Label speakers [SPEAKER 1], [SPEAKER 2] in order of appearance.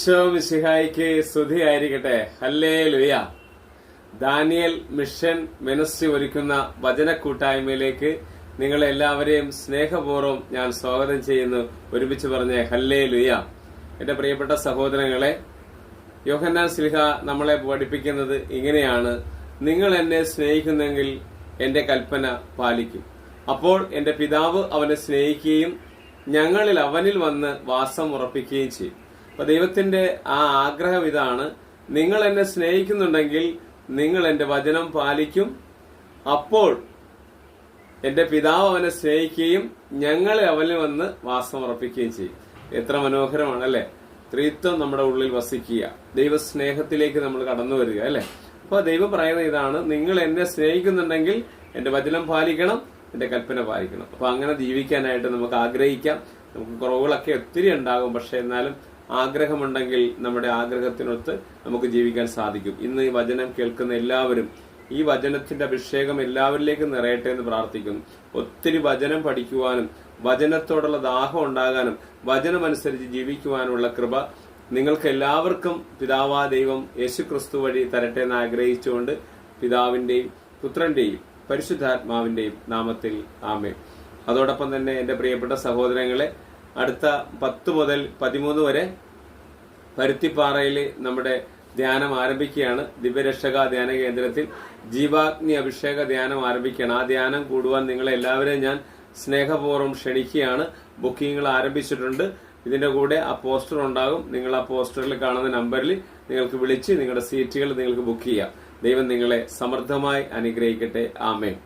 [SPEAKER 1] ഈശോ മിശിഹായിക്ക് സ്തുതിയായിരിക്കട്ടെ. Hallelujah. Daniel mission ministry ഒരുക്കുന്ന വചന കൂട്ടായ്മയിലേക്ക് നിങ്ങളെല്ലാവരെയും സ്നേഹപൂർവ്വം ഞാൻ സ്വാഗതം ചെയ്യുന്നു. ഒരുമിച്ച് പറഞ്ഞേ ഹല്ലേലൂയ. എന്റെ പ്രിയപ്പെട്ട സഹോദരങ്ങളെ, യോഹന്നാൻ ശ്ലീഹ നമ്മളെ പഠിപ്പിക്കുന്നത് ഇങ്ങനെയാണ്: നിങ്ങൾ എന്നെ സ്നേഹിക്കുന്നെങ്കിൽ എന്റെ കൽപ്പന പാലിക്കും. അപ്പോൾ എന്റെ പിതാവ് അവനെ സ്നേഹിക്കുകയും ഞങ്ങളിൽ അവനിൽ വന്ന് വാസം ഉറപ്പിക്കുകയും ചെയ്യും. അപ്പൊ ദൈവത്തിന്റെ ആ ആഗ്രഹം ഇതാണ്: നിങ്ങൾ എന്നെ സ്നേഹിക്കുന്നുണ്ടെങ്കിൽ നിങ്ങൾ എന്റെ വചനം പാലിക്കും. അപ്പോൾ എന്റെ പിതാവ് അവനെ സ്നേഹിക്കുകയും ഞങ്ങളെ അവനിൽ വന്ന് വാസം ഉറപ്പിക്കുകയും ചെയ്യും. എത്ര മനോഹരമാണ് അല്ലെ? ത്രിത്വം നമ്മുടെ ഉള്ളിൽ വസിക്കുക, ദൈവസ്നേഹത്തിലേക്ക് നമ്മൾ കടന്നു വരിക അല്ലെ. അപ്പൊ ദൈവം പറയുന്നത് ഇതാണ്: നിങ്ങൾ എന്നെ സ്നേഹിക്കുന്നുണ്ടെങ്കിൽ എന്റെ വചനം പാലിക്കണം, എന്റെ കൽപ്പന പാലിക്കണം. അപ്പൊ അങ്ങനെ ജീവിക്കാനായിട്ട് നമുക്ക് ആഗ്രഹിക്കാം. നമുക്ക് കുറവുകളൊക്കെ ഒത്തിരി ഉണ്ടാകും, പക്ഷെ എന്നാലും ആഗ്രഹമുണ്ടെങ്കിൽ നമ്മുടെ ആഗ്രഹത്തിനൊത്ത് നമുക്ക് ജീവിക്കാൻ സാധിക്കും. ഇന്ന് ഈ വചനം കേൾക്കുന്ന എല്ലാവരും ഈ വചനത്തിന്റെ അഭിഷേകം എല്ലാവരിലേക്കും നിറയട്ടെ എന്ന് പ്രാർത്ഥിക്കുന്നു. ഒത്തിരി വചനം പഠിക്കുവാനും വചനത്തോടുള്ള ദാഹം ഉണ്ടാകാനും വചനമനുസരിച്ച് ജീവിക്കുവാനുള്ള കൃപ നിങ്ങൾക്ക് എല്ലാവർക്കും പിതാവാ ദൈവം യേശുക്രിസ്തു വഴി തരട്ടെ എന്ന് ആഗ്രഹിച്ചുകൊണ്ട് പിതാവിന്റെയും പുത്രന്റെയും പരിശുദ്ധാത്മാവിന്റെയും നാമത്തിൽ ആമേൻ. അതോടൊപ്പം തന്നെ എന്റെ പ്രിയപ്പെട്ട സഹോദരങ്ങളെ, അടുത്ത 10 മുതൽ 13 വരെ പരുത്തിപ്പാറയിൽ നമ്മുടെ ധ്യാനം ആരംഭിക്കുകയാണ്. ദിവ്യരക്ഷക ധ്യാന കേന്ദ്രത്തിൽ ജീവാഗ്നി അഭിഷേക ധ്യാനം ആരംഭിക്കുകയാണ്. ആ ധ്യാനം കൂടുവാൻ നിങ്ങളെ എല്ലാവരെയും ഞാൻ സ്നേഹപൂർവ്വം ക്ഷണിക്കുകയാണ്. ബുക്കിങ്ങുകൾ ആരംഭിച്ചിട്ടുണ്ട്. ഇതിന്റെ കൂടെ ആ പോസ്റ്റർ ഉണ്ടാകും. നിങ്ങൾ ആ പോസ്റ്ററിൽ കാണുന്ന നമ്പറിൽ നിങ്ങൾക്ക് വിളിച്ച് നിങ്ങളുടെ സീറ്റുകൾ നിങ്ങൾക്ക് ബുക്ക് ചെയ്യാം. ദൈവം നിങ്ങളെ സമൃദ്ധമായി അനുഗ്രഹിക്കട്ടെ. ആമേൻ.